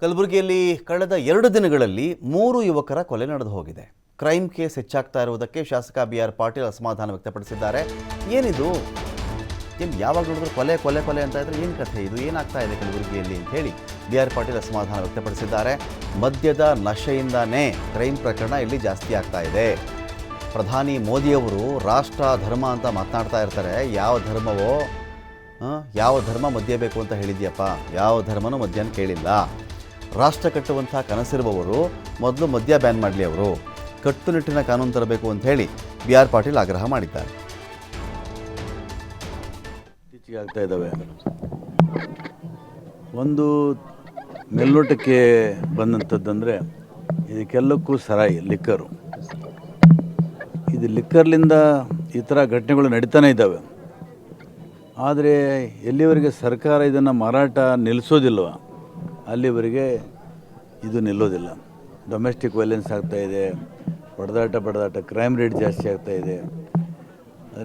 ಕಲಬುರಗಿಯಲ್ಲಿ ಕಳೆದ 2 ದಿನಗಳಲ್ಲಿ 3 ಯುವಕರ ಕೊಲೆ ನಡೆದು ಹೋಗಿದೆ. ಕ್ರೈಮ್ ಕೇಸ್ ಹೆಚ್ಚಾಗ್ತಾ ಇರುವುದಕ್ಕೆ ಶಾಸಕ ಬಿ.ಆರ್. ಪಾಟೀಲ್ ಅಸಮಾಧಾನ ವ್ಯಕ್ತಪಡಿಸಿದ್ದಾರೆ. ಏನಿದು? ಯಾವಾಗ ನೋಡಿದ್ರು ಕೊಲೆ ಕೊಲೆ ಕೊಲೆ ಅಂತ ಇದ್ರೆ ಏನು ಕಥೆ ಇದು? ಏನಾಗ್ತಾ ಇದೆ ಕಲಬುರಗಿಯಲ್ಲಿ ಅಂತ ಹೇಳಿ ಬಿ.ಆರ್. ಪಾಟೀಲ್ ಅಸಮಾಧಾನ ವ್ಯಕ್ತಪಡಿಸಿದ್ದಾರೆ. ಮದ್ಯದ ನಶೆಯಿಂದಾನೇ ಕ್ರೈಮ್ ಪ್ರಕರಣ ಇಲ್ಲಿ ಜಾಸ್ತಿ ಆಗ್ತಾ ಇದೆ. ಪ್ರಧಾನಿ ಮೋದಿಯವರು ರಾಷ್ಟ್ರ ಧರ್ಮ ಅಂತ ಮಾತನಾಡ್ತಾ ಇರ್ತಾರೆ. ಯಾವ ಧರ್ಮ ಮದ್ಯ ಬೇಕು ಅಂತ ಹೇಳಿದ್ಯಪ್ಪ? ಯಾವ ಧರ್ಮನೂ ಮದ್ಯನ ಕೇಳಿಲ್ಲ. ರಾಷ್ಟ್ರ ಕಟ್ಟುವಂಥ ಕನಸಿರುವವರು ಮೊದಲು ಮದ್ಯ ಬ್ಯಾನ್ ಮಾಡಲಿ, ಅವರು ಕಟ್ಟುನಿಟ್ಟಿನ ಕಾನೂನು ತರಬೇಕು ಅಂತ ಹೇಳಿ ಬಿ.ಆರ್. ಪಾಟೀಲ್ ಆಗ್ರಹ ಮಾಡಿದ್ದಾರೆ. ಇತ್ತೀಚೆಗೆ ಆಗ್ತಾ ಇದ್ದಾವೆ. ಒಂದು ಮೇಲ್ನೋಟಕ್ಕೆ ಬಂದಂಥದ್ದಂದರೆ ಇದಕ್ಕೆಲ್ಲಕ್ಕೂ ಸರಾಯಿ ಲಿಕ್ಕರು. ಇದು ಲಿಕ್ಕರ್ಲಿಂದ ಈ ಥರ ಘಟನೆಗಳು ನಡೀತಾನೆ ಇದ್ದಾವೆ. ಆದರೆ ಎಲ್ಲಿವರೆಗೆ ಸರ್ಕಾರ ಇದನ್ನು ಮಾರಾಟ ನಿಲ್ಲಿಸೋದಿಲ್ವ ಅಲ್ಲಿವರೆಗೆ ಇದು ನಿಲ್ಲೋದಿಲ್ಲ. ಡೊಮೆಸ್ಟಿಕ್ ವೈಲೆನ್ಸ್ ಆಗ್ತಾಯಿದೆ, ಬಡದಾಟ, ಕ್ರೈಮ್ ರೇಟ್ ಜಾಸ್ತಿ ಆಗ್ತಾಯಿದೆ.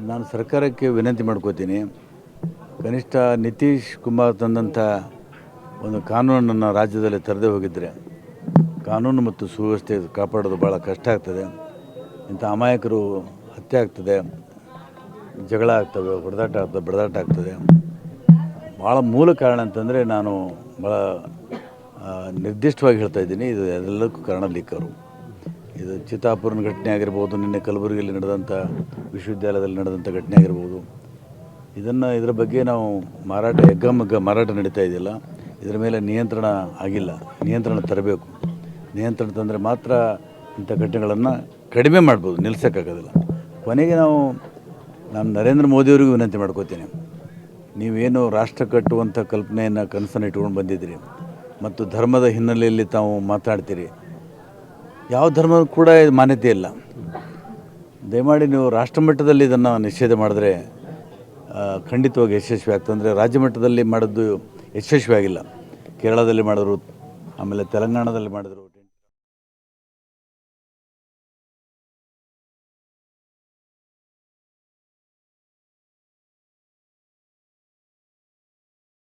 ನಾನು ಸರ್ಕಾರಕ್ಕೆ ವಿನಂತಿ ಮಾಡ್ಕೋತೀನಿ, ಕನಿಷ್ಠ ನಿತೀಶ್ ಕುಮಾರ್ ತಂದಂಥ ಒಂದು ಕಾನೂನನ್ನು ರಾಜ್ಯದಲ್ಲಿ ತರದೇ ಹೋಗಿದ್ದರೆ ಕಾನೂನು ಮತ್ತು ಸುವ್ಯವಸ್ಥೆ ಕಾಪಾಡೋದು ಭಾಳ ಕಷ್ಟ ಆಗ್ತದೆ. ಇಂಥ ಅಮಾಯಕರು ಹತ್ಯೆ ಆಗ್ತದೆ, ಜಗಳ ಆಗ್ತವೆ, ಬಡದಾಟ ಆಗ್ತದೆ. ಭಾಳ ಮೂಲ ಕಾರಣ ಅಂತಂದರೆ ನಾನು ಭಾಳ ನಿರ್ದಿಷ್ಟವಾಗಿ ಹೇಳ್ತಾ ಇದ್ದೀನಿ, ಇದು ಎಲ್ಲಕ್ಕೂ ಕಾರಣ ಲಿಕ್ಕರು. ಇದು ಚಿತ್ತಾಪುರನ ಘಟನೆ ಆಗಿರ್ಬೋದು, ನಿನ್ನೆ ಕಲಬುರಗಿಯಲ್ಲಿ ನಡೆದಂಥ ವಿಶ್ವವಿದ್ಯಾಲಯದಲ್ಲಿ ನಡೆದಂಥ ಘಟನೆ ಆಗಿರ್ಬೋದು. ಇದರ ಬಗ್ಗೆ ನಾವು ಮಾರಾಟ ನಡೀತಾ ಇದೆಯಲ್ಲ, ಇದರ ಮೇಲೆ ನಿಯಂತ್ರಣ ಆಗಿಲ್ಲ. ನಿಯಂತ್ರಣ ತರಬೇಕು. ನಿಯಂತ್ರಣ ತಂದರೆ ಮಾತ್ರ ಇಂಥ ಘಟನೆಗಳನ್ನು ಕಡಿಮೆ ಮಾಡ್ಬೋದು, ನಿಲ್ಲಿಸೋಕ್ಕಾಗೋದಿಲ್ಲ. ಕೊನೆಗೆ ನಾನು ನರೇಂದ್ರ ಮೋದಿಯವರಿಗೂ ವಿನಂತಿ ಮಾಡ್ಕೋತೀನಿ, ನೀವೇನು ರಾಷ್ಟ್ರ ಕಟ್ಟುವಂಥ ಕನಸನ್ನು ಇಟ್ಕೊಂಡು ಬಂದಿದ್ದೀರಿ ಮತ್ತು ಧರ್ಮದ ಹಿನ್ನೆಲೆಯಲ್ಲಿ ತಾವು ಮಾತಾಡ್ತೀರಿ. ಯಾವ ಧರ್ಮ ಕೂಡ ಮಾನ್ಯತೆ ಇಲ್ಲ. ದಯಮಾಡಿ ನೀವು ರಾಷ್ಟ್ರ ಮಟ್ಟದಲ್ಲಿ ಇದನ್ನು ನಿಷೇಧ ಮಾಡಿದ್ರೆ ಖಂಡಿತವಾಗಿ ಯಶಸ್ವಿ ಆಗ್ತದೆ. ಅಂದರೆ ರಾಜ್ಯ ಮಟ್ಟದಲ್ಲಿ ಮಾಡೋದು ಯಶಸ್ವಿ ಆಗಿಲ್ಲ. ಕೇರಳದಲ್ಲಿ ಮಾಡಿದ್ರು, ಆಮೇಲೆ ತೆಲಂಗಾಣದಲ್ಲಿ ಮಾಡಿದ್ರು.